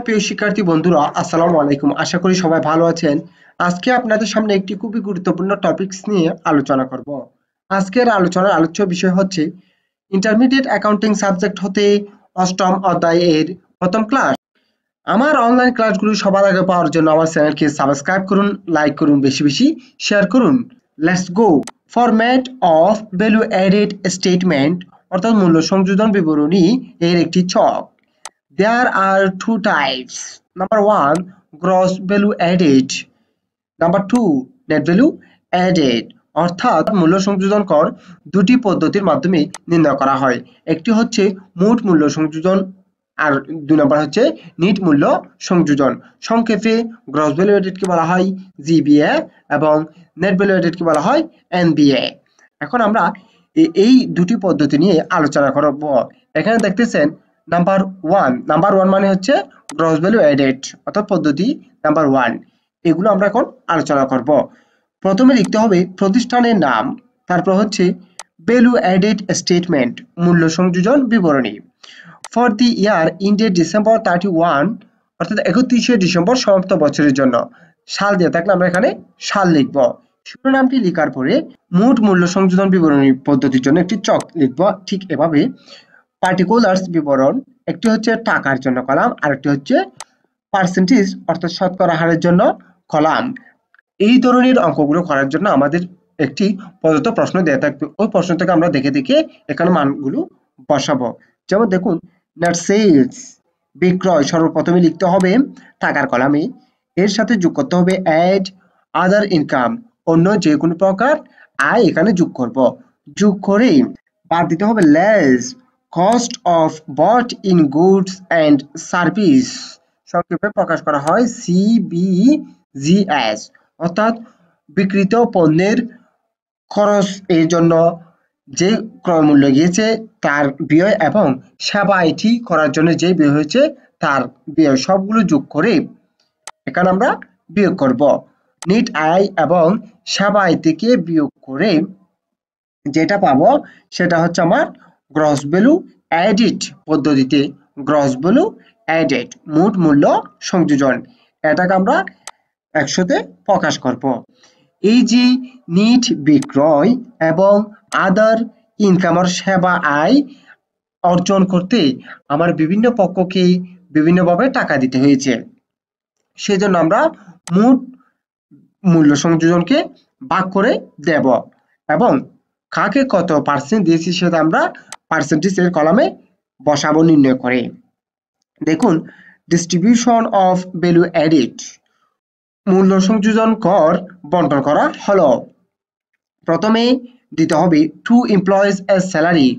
প্রিয় শিক্ষার্থী বন্ধুরা, আসসালামু আলাইকুম। আশা করি সবাই ভালো আছেন। আজকে আপনাদের সামনে একটি খুবই গুরুত্বপূর্ণ টপিকস নিয়ে আলোচনা করব। আজকের আলোচনার আলোচ্য বিষয় হচ্ছে ইন্টারমিডিয়েট অ্যাকাউন্টিং সাবজেক্ট হতে অষ্টম অধ্যায়ের প্রথম ক্লাস। আমার অনলাইন ক্লাসগুলো সবার আগে পাওয়ার জন্য আমার চ্যানেলকে সাবস্ক্রাইব করুন, লাইক করুন, বেশি বেশি শেয়ার করুন। Let's go. Format of value added statement অর্থাৎ মূল্য সংযোজন বিবরণী এর একটি ছক। There are two types. Number one, gross value added. Number two, net value added. অর্থাৎ মূল্য সংযোজন কর দুটি পদ্ধতির মাধ্যমে নির্ণয় করা হয়। একটি হচ্ছে মোট মূল্য সংযোজন আর দুই নম্বর হচ্ছে নিট মূল্য সংযোজন। সংক্ষেপে গ্রস ভ্যালু এডেড কে বলা হয় জিবিএ এবং নেট ভ্যালু এডেড কে বলা হয় এনবিএ। এখন আমরা এই দুটি পদ্ধতি নিয়ে আলোচনা করব। এখানে দেখতেছেন নাম্বার ওয়ান মানে হচ্ছে গ্রস ভ্যালু এডেড অর্থাৎ পদ্ধতি নাম্বার ওয়ান। এগুলো আমরা এখন আলোচনা করব। প্রথমে লিখতে হবে প্রতিষ্ঠানের নাম, তারপর হচ্ছে ভ্যালু অ্যাডেড স্টেটমেন্ট মূল্য সংযোজন বিবরণী। For the year ended December 31 অর্থাৎ 31শে ডিসেম্বর সমাপ্ত বছরের জন্য সাল দিয়ে থাকলে আমরা এখানে সাল লিখব। শিরোনামটি লেখার পরে মোট মূল্য সংযোজন বিবরণী পদ্ধতির জন্য একটি চক লিখব। ঠিক এভাবে পার্টিকুলার্স বিবরণ, একটি হচ্ছে টাকার জন্য কলাম আর একটি হচ্ছে পার্সেন্টেজ অর্থাৎ শতকরা হারের জন্য কলাম। এই ধরনের অঙ্কগুলো করার জন্য আমাদের একটি প্রদত্ত প্রশ্ন দেয়া থাকবে। ওই প্রশ্ন থেকে আমরা দেখে দেখে এখানে মানগুলো বসাবো। যেমন দেখুন, নেট সেলস বিক্রয় সর্বপ্রথমে লিখতে হবে টাকার কলামে, এর সাথে যোগ করতে হবে অ্যাড আদার ইনকাম অন্য যে কোনো প্রকার আয় এখানে যোগ করব। যোগ করে বাদ দিতে হবে less cost of bought in goods and service, সংক্ষেপে প্রকাশ করা হয় সিবিজিএস, অর্থাৎ বিক্রিত পণ্যের খরচ এর জন্য যে ক্রয় মূল্য গিয়েছে তার ব্যয় এবং সেবা আইটি করার জন্য যে ব্যয় হয়েছে তার ব্যয় সবগুলো যোগ করে এখানে আমরা বিয়োগ করব। নিট আয় এবং সেবা আয় থেকে বিয়োগ করে যেটা পাবো সেটা হচ্ছে আমার গ্রস ভ্যালু অ্যাডেড পদ্ধতিতে গ্রস ভ্যালু অ্যাডেড মোট মূল্য সংযোজন, এটাকে আমরা 100-তে প্রকাশ করব। এই যে নিট বিক্রয় এবং আদার ইনকামের সেবা আয় অর্জন করতে আমার বিভিন্ন পক্ষকে বিভিন্নভাবে টাকা দিতে হয়েছে, সেজন্য আমরা মোট মূল্য সংযোজনকে ভাগ করে দেব এবং কাকে কত পার্সেন্ট দিয়েছি সেটা আমরা পার্সেন্টেজের কলামে বসাবো নির্ণয় করে। দেখুন, ডিস্ট্রিবিউশন অফ ভ্যালু অ্যাডেড মূল্য সংযোজন কর বন্টন করা হলো। প্রথমে দিতে হবে টু এমপ্লয়িজ এজ স্যালারি,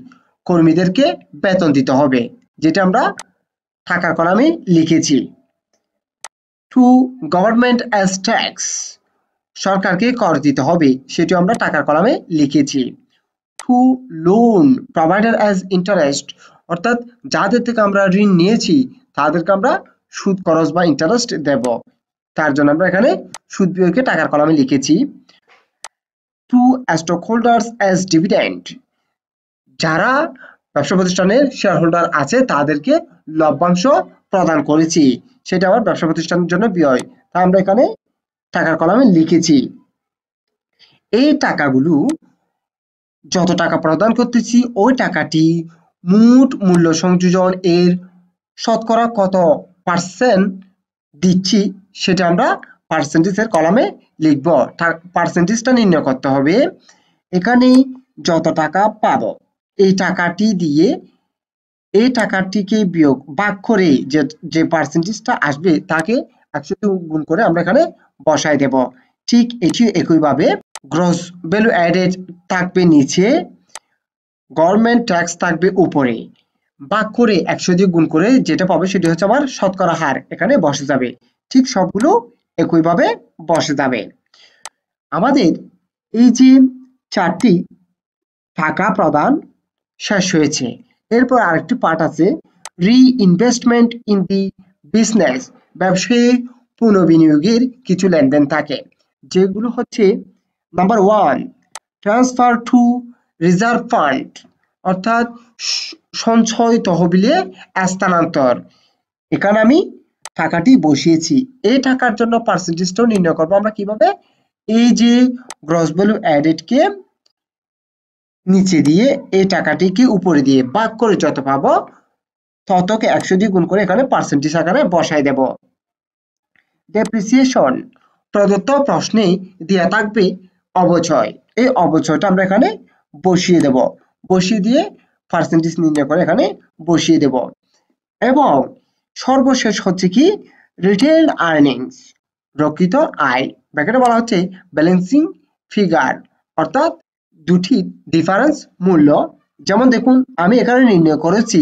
কর্মীদেরকে বেতন দিতে হবে, যেটা আমরা টাকার কলামে লিখেছি। টু গভর্নমেন্ট এজ ট্যাক্স, সরকারকে কর দিতে হবে, সেটি আমরা টাকার কলামে লিখেছি। To loan provider as interest, অর্থাৎ যাদের থেকে আমরা ঋণ নিয়েছি তাদেরকে আমরা সুদ খরচ বা ইন্টারেস্ট দেব, তার জন্য আমরা এখানে সুদ বিয়োগকে টাকার কলামে লিখেছি। To stock holders as dividend, যারা ব্যবসা প্রতিষ্ঠানের শেয়ার হোল্ডার আছে তাদেরকে লভ্যাংশ প্রদান করেছি, সেটা আমার ব্যবসা প্রতিষ্ঠানের জন্য ব্যয়, তা আমরা এখানে টাকার কলামে লিখেছি। এই টাকাগুলো যত টাকা প্রদান করতেছি ওই টাকাটি মোট মূল্য সংযোজন এর শতকরা কত পার্সেন্ট দিচ্ছি সেটা আমরা পার্সেন্টেজের কলামে লিখব। পার্সেন্টেজটা নির্ণয় করতে হবে। এখানে যত টাকা পাবো এই টাকাটি দিয়ে এই টাকাটিকে বিয়োগ ভাগ করে যে পার্সেন্টেজটা আসবে তাকে 100 গুণ করে আমরা এখানে বসাই দেব। ঠিক এটি একইভাবে গ্রস ভ্যালু অ্যাডেড থাকবে নিচে, গভর্নমেন্ট ট্যাক্স থাকবে উপরে, ভাগ করে 100 দিয়ে গুণ করে যেটা পাবে সেটি হচ্ছে আমার শতকরা হার এখানে বসে যাবে। ঠিক সবগুলো একইভাবে বসে যাবে। আমাদের এই যে চারটি টাকা প্রদান শেষ হয়েছে, এরপর আরেকটি পার্ট আছে রিইনভেস্টমেন্ট ইন দি বিজনেস, ব্যবসায়ী পুনঃবিনিয়োগের কিছু লেনদেন থাকে, যেগুলো হচ্ছে number one transfer to reserve fund, অর্থাৎ সঞ্চয় তহবিলে স্থানান্তর। এখানে আমি টাকাটি বসিয়েছি, এই টাকার জন্য পার্সেন্টেজটাও নির্ণয় করবো আমরা কিভাবে? এই যে গ্রস ভ্যালু অ্যাডেড কে নিচে দিয়ে এই টাকাটিকে উপরে দিয়ে ভাগ করে যত পাবো ততকে 100 দিয়ে গুণ করে এখানে পার্সেন্টেজ আকারে বসাই দেব। ডেপ্রিসিয়েশন প্রদত্ত প্রশ্নে দেয়া থাকবে অবচয়, এই অবচয়টা আমরা এখানে বসিয়ে দেব, বসিয়ে দিয়ে পার্সেন্টেজ নির্ণয় করে এখানে বসিয়ে দেব। এবং সর্বশেষ হচ্ছে কি রিটেইনড আর্নিংস, রক্ষিত আয়, ব্র্যাকেটে বলা হচ্ছে ব্যালেন্সিং ফিগার, অর্থাৎ দুটি ডিফারেন্স মূল্য। যেমন দেখুন আমি এখানে নির্ণয় করেছি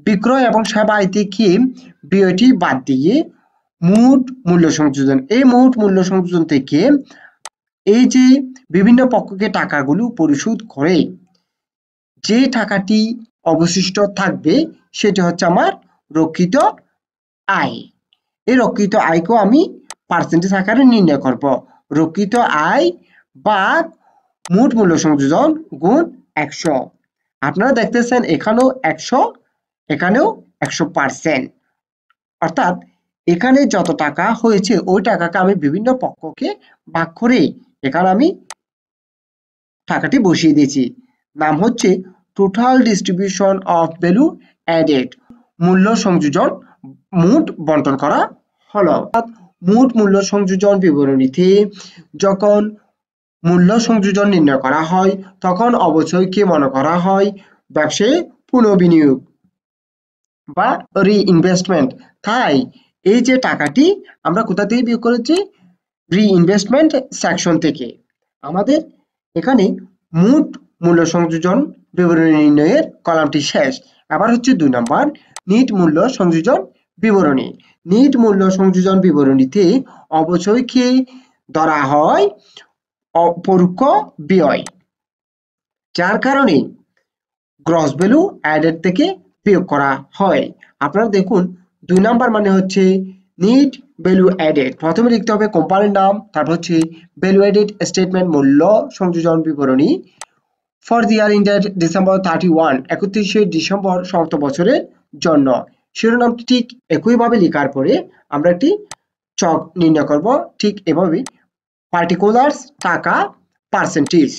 বিক্রয় এবং সেবা আয় থেকে ব্যয়টি বাদ দিয়ে মোট মূল্য সংযোজন, এই মোট মূল্য সংযোজন থেকে এই যে বিভিন্ন পক্ষকে টাকাগুলো পরিশোধ করে যে টাকাটি অবশিষ্ট থাকবে সেটা হচ্ছে আমার রক্ষিত আয়। এই রক্ষিত আয়কেও আমি পার্সেন্টেজ আকারে নির্ণয় করব, রক্ষিত আয় বা মোট মূল্য সংযোজন গুণ 100। আপনারা দেখতেছেন এখানেও 100, এখানেও 100%, অর্থাৎ এখানে যত টাকা হয়েছে ওই টাকাকে আমি বিভিন্ন পক্ষকে ভাগ করে এখানে আমি টাকাটি বসিয়ে দিয়েছি, নাম হচ্ছে total distribution of value added, মূল্য সংযোজন মোট বন্টন করা হলো। মোট মূল্য সংযোজন বিবরণীতে যখন মূল্য সংযোজন নির্ণয় করা হয় তখন অবচয়কে মনে করা হয় ব্যবসায়ে পুনঃবিনিয়োগ বা রিইনভেস্টমেন্ট। তাই এই যে টাকাটি আমরা কোথা থেকে বিয়োগ করেছি? রিইনভেস্টমেন্ট সেকশন থেকে। আমাদের এখানে মোট মূল্য সংযোজন বিবরণী নির্ণয়ের কলামটি শেষ। আবার হচ্ছে 2 নম্বর নিট মূল্য সংযোজন বিবরণী। নিট মূল্য সংযোজন বিবরণীতে অবচয়কে ধরা হয় পরোক্ষ ব্যয়, যার কারণে গ্রস ভ্যালু অ্যাডেড থেকে বিয়োগ করা হয়। আপনারা দেখুন 2 নাম্বার মানে হচ্ছে নিট ভ্যালু অ্যাডেড, প্রথমে লিখতে হবে কোম্পানির নাম, তারপর হচ্ছে ভ্যালু অ্যাডেড স্টেটমেন্ট মূল্য সংযোজন বিবরণী for the year ended December 31 December সমাপ্ত বছরের জন্য। শিরোনামটি ঠিক একইভাবে লেখার পরে আমরা একটি চক নির্ণয় করব, ঠিক এভাবে পার্টিকুলার্স টাকা পার্সেন্টেজ।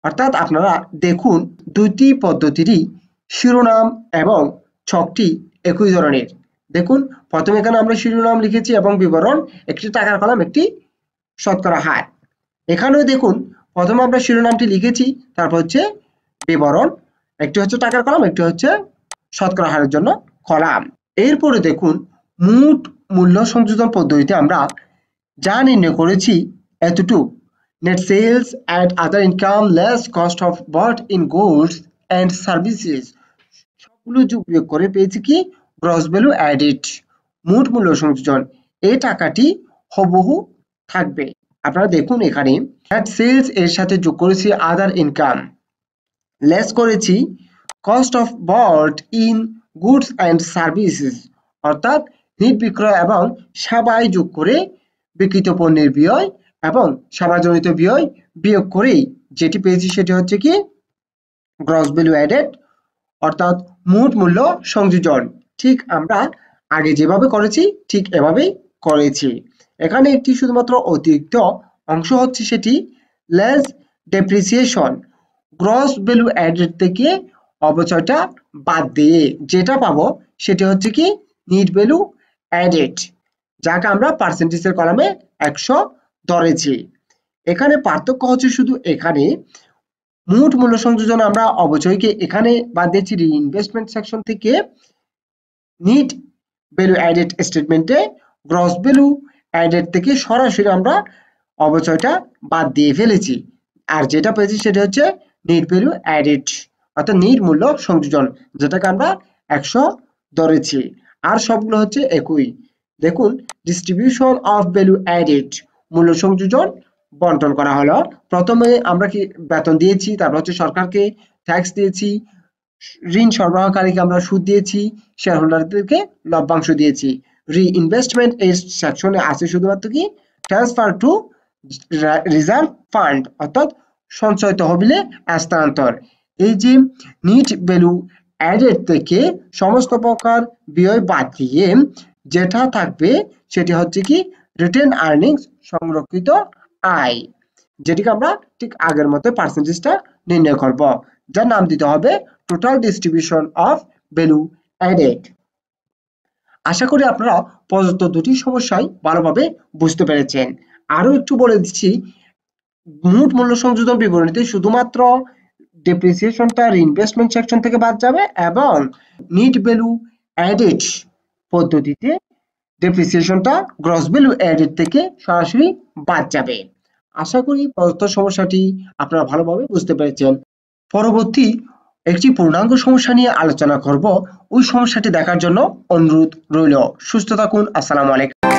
অর্থাৎ আপনারা দেখুন দুটি পদ্ধতিরই শিরোনাম এবং ছকটি একই ধরনের। দেখুন প্রথমে এখানে আমরা শিরোনাম লিখেছি এবং বিবরণ, একটি টাকার কলাম একটি শতকরা হার। এখানেও দেখুন প্রথমে আমরা শিরোনামটি লিখেছি, তারপর হচ্ছে বিবরণ, একটি হচ্ছে টাকার কলাম, একটি হচ্ছে শতকরা হারের জন্য কলাম। এরপরে দেখুন মোট মূল্য সংযোজন পদ্ধতিতে আমরা যা নির্ণয় করেছি এতটুকু net sales and other income less cost of bought in goods and services সবগুলো যোগ বিয়োগ করে পেয়েছি কি গ্রস ভ্যালু অ্যাডেড, মোট মূল্য সংযোজন। এই টাকাটি হুবহু থাকবে। আপনারা দেখুন এখানে net sales এর সাথে যোগ করেছি আদার ইনকাম, লেস করেছি cost of bought in goods and services, অর্থাৎ নিট বিক্রয় এবং সেবায় যোগ করে বিক্রিত পণ্যের ব্যয় এবং সেবাজনিত ব্যয় বিয়োগ করে যেটি পেয়েছি সেটি হচ্ছে কি গ্রস ভ্যালু অ্যাডেড, অর্থাৎ মোট মূল্য সংযোজন। ঠিক আমরা আগে যেভাবে করেছি ঠিক এভাবেই করেছি। এখানে একটি শুধুমাত্র অতিরিক্ত অংশ হচ্ছে সেটি less depreciation, gross value added থেকে অবচয়টা বাদ দিয়ে যেটা পাবো সেটা হচ্ছে কি নিট ভ্যালু অ্যাডেড, যাকে আমরা পার্সেন্টেজের কলামে 100 ধরেছি। এখানে পার্থক্য হচ্ছে শুধু এখানে মোট মূল্য সংযোজন আমরা অবচয়কে এখানে বাদ দিয়েছি রিইনভেস্টমেন্ট সেকশন থেকে, নিট ভ্যালু অ্যাডেড স্টেটমেন্টে গ্রস ভ্যালু অ্যাডেড থেকে সরাসরি আমরা অবচয়টা বাদ দিয়ে ফেলেছি, আর যেটা পেয়েছি সেটা হচ্ছে নিট ভ্যালু অ্যাডেড, অর্থাৎ নিট মূল্য সংযোজন, যেটাকে আমরা 100 ধরেছি। আর সবগুলো হচ্ছে একই। দেখুন ডিস্ট্রিবিউশন অফ ভ্যালু অ্যাডেড, মূল্য সংযোজন বন্টন করা হলো। প্রথমে আমরা কি বেতন দিয়েছি, তারপর হচ্ছে সরকারকে ট্যাক্স দিয়েছি, ঋণ সরবরাহকারীকে আমরা সুদ দিয়েছি, শেয়ার হোল্ডারদেরকে লভ্যাংশ দিয়েছি। রিইনভেস্টমেন্ট এর সেকশনে আছে শুধুমাত্র কি ট্রান্সফার টু রিজার্ভ ফান্ড, অর্থাৎ সঞ্চয় তহবিলে স্থানান্তর। এই যে নিট ভ্যালু অ্যাডেড থেকে সমস্ত প্রকার ব্যয় বাদ দিয়ে যেটা থাকবে সেটি হচ্ছে কি রিটেন আর্নিংস, সংরক্ষিত আয়, যেটিকে আমরা ঠিক আগের মতো পার্সেন্টেজটা নির্ণয় করব, যার নাম দিতে হবে total distribution of value added. আশা করি আপনারা প্রদত্ত দুটি সমস্যাই ভালোভাবে বুঝতে পেরেছেন। আরো একটু বলে দিচ্ছি, মোট মূল্য সংযোজন বিবরণীতে শুধুমাত্র ডেপ্রিসিয়েশনটা রিইনভেস্টমেন্ট সেকশন থেকে বাদ যাবে এবং নিট ভ্যালু অ্যাডেড পদ্ধতিতে ডেপ্রিসিয়েশনটা গ্রস ভ্যালু অ্যাডেড থেকে সরাসরি বাদ যাবে। আশা করি প্রদত্ত সমস্যাটি আপনারা ভালোভাবে বুঝতে পেরেছেন। পরবর্তী একটি পূর্ণাঙ্গ সমস্যা নিয়ে আলোচনা করব। ওই সমস্যাটি দেখার জন্য অনুরোধ রইল। সুস্থ থাকুন। আসসালামু আলাইকুম।